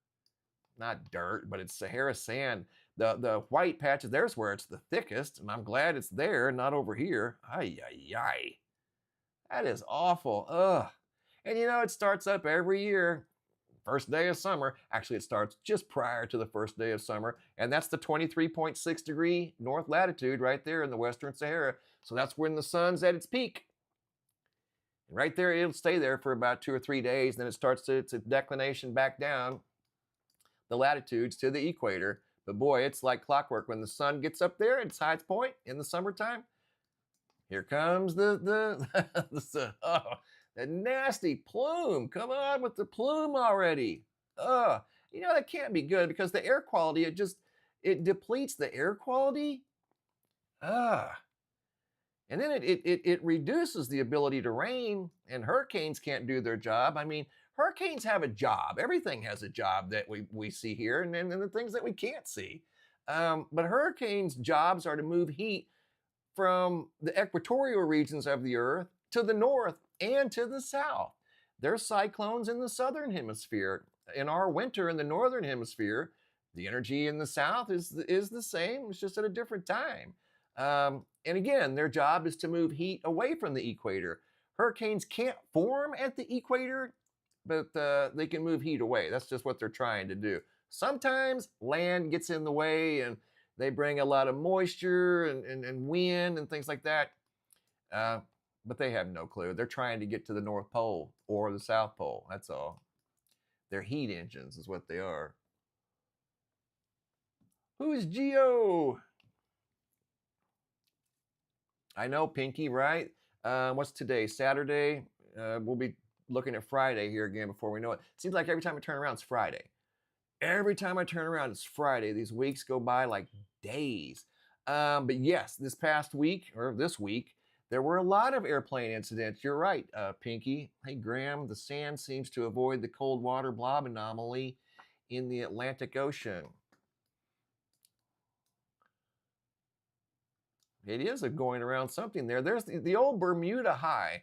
Not dirt, but it's Sahara sand. The white patches, there's where it's the thickest, and I'm glad it's there, not over here. Ay, ay, ay. That is awful. Ugh. And you know, it starts up every year. First day of summer. Actually, it starts just prior to the first day of summer. And that's the 23.6 degree north latitude right there in the Western Sahara. So that's when the sun's at its peak. And right there, it'll stay there for about 2 or 3 days. Then it starts to declination back down the latitudes to the equator. But boy, it's like clockwork. When the sun gets up there at its highest point in the summertime, here comes the nasty plume. Come on with the plume already. You know, that can't be good because the air quality, it depletes the air quality. And then it reduces the ability to rain, and hurricanes can't do their job. I mean, hurricanes have a job. Everything has a job that we see here, and the things that we can't see. But hurricanes' jobs are to move heat from the equatorial regions of the earth to the north and to the south. There's cyclones in the southern hemisphere. In our winter in the northern hemisphere, the energy in the south is the same. It's just at a different time. And again, their job is to move heat away from the equator. Hurricanes can't form at the equator, but they can move heat away. That's just what they're trying to do. Sometimes land gets in the way, and they bring a lot of moisture and wind and things like that. But they have no clue. They're trying to get to the North Pole or the South Pole. That's all. They're heat engines is what they are. Who's Geo? I know, Pinky, right? What's today? Saturday. We'll be looking at Friday here again before we know it. Seems like every time I turn around, it's Friday. Every time I turn around, it's Friday. These weeks go by like days. But yes, this past week or this week, there were a lot of airplane incidents. You're right, Pinky. Hey, Graham, the sand seems to avoid the cold water blob anomaly in the Atlantic Ocean. It is going around something there. There's the old Bermuda High.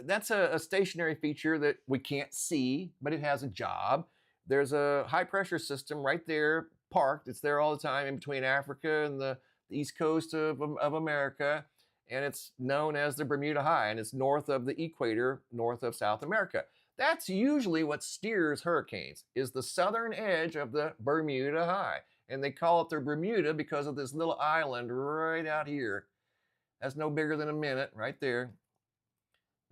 That's a stationary feature that we can't see, but it has a job. There's a high pressure system right there parked. It's there all the time in between Africa and the east coast of America. And it's known as the Bermuda High, and it's north of the equator, north of South America. That's usually what steers hurricanes, is the southern edge of the Bermuda High. And they call it the Bermuda because of this little island right out here. That's no bigger than a minute right there.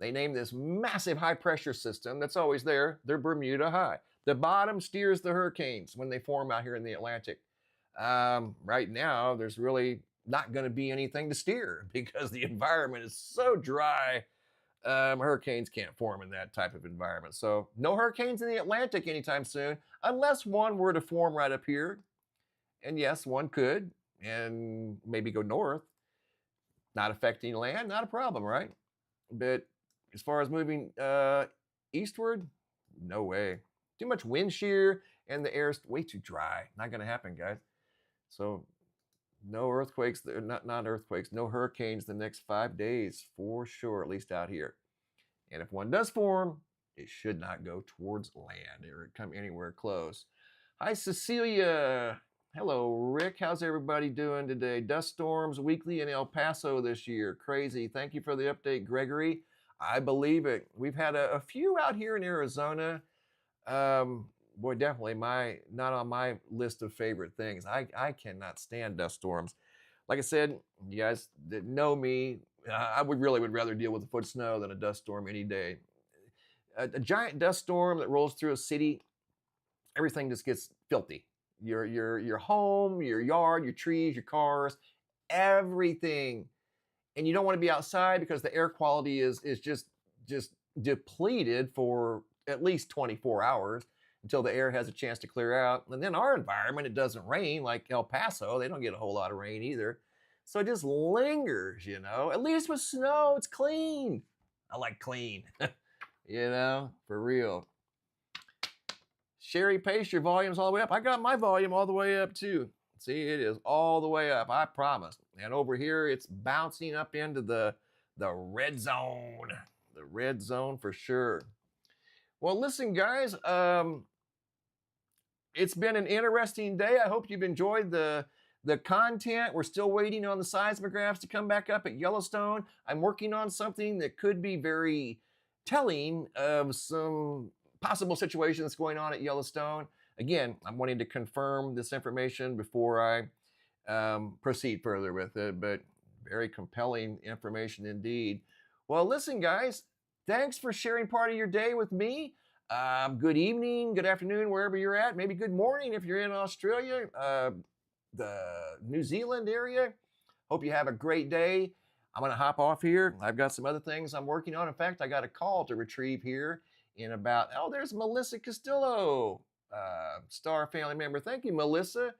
They named this massive high pressure system that's always there, their Bermuda High. The bottom steers the hurricanes when they form out here in the Atlantic. Right now, there's really not going to be anything to steer because the environment is so dry. Hurricanes can't form in that type of environment. So no hurricanes in the Atlantic anytime soon, unless one were to form right up here. And yes, one could, and maybe go north, not affecting land, not a problem, right? But as far as moving eastward, no way. Too much wind shear, and the air's way too dry. Not going to happen, guys. So no earthquakes, not earthquakes, no hurricanes the next 5 days for sure, at least out here. And if one does form, it should not go towards land or come anywhere close. Hi, Cecilia. Hello, Rick. How's everybody doing today? Dust storms weekly in El Paso this year. Crazy. Thank you for the update, Gregory. I believe it. We've had a few out here in Arizona. Boy, definitely not on my list of favorite things. I cannot stand dust storms. Like I said, you guys that know me, I would rather deal with a foot of snow than a dust storm any day. A giant dust storm that rolls through a city, everything just gets filthy. Your home, your yard, your trees, your cars, everything. And you don't want to be outside because the air quality is just depleted for at least 24 hours until the air has a chance to clear out. And then our environment, it doesn't rain like El Paso. They don't get a whole lot of rain either. So it just lingers, you know. At least with snow, it's clean. I like clean, you know, for real. Sherry Pace, your volume's all the way up. I got my volume all the way up too. See, it is all the way up, I promise. And over here, it's bouncing up into the red zone. The red zone for sure. Well, listen, guys, it's been an interesting day. I hope you've enjoyed the content. We're still waiting on the seismographs to come back up at Yellowstone. I'm working on something that could be very telling of some possible situation that's going on at Yellowstone. Again, I'm wanting to confirm this information before I proceed further with it, but very compelling information indeed. Well, listen, guys, thanks for sharing part of your day with me. Good evening, good afternoon, wherever you're at. Maybe good morning if you're in Australia, the New Zealand area. Hope you have a great day. I'm going to hop off here. I've got some other things I'm working on. In fact, I got a call to retrieve here in about, oh, there's Melissa Castillo, Star family member. Thank you, Melissa.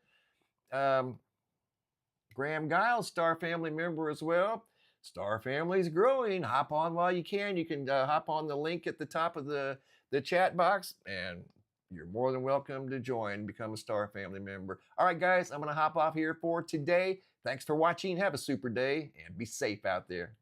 Graham Giles, Star family member as well. Star family's growing. Hop on while you can. You can hop on the link at the top of the chat box, and you're more than welcome to join, become a Star family member. All right, guys, I'm going to hop off here for today. Thanks for watching. Have a super day, and be safe out there.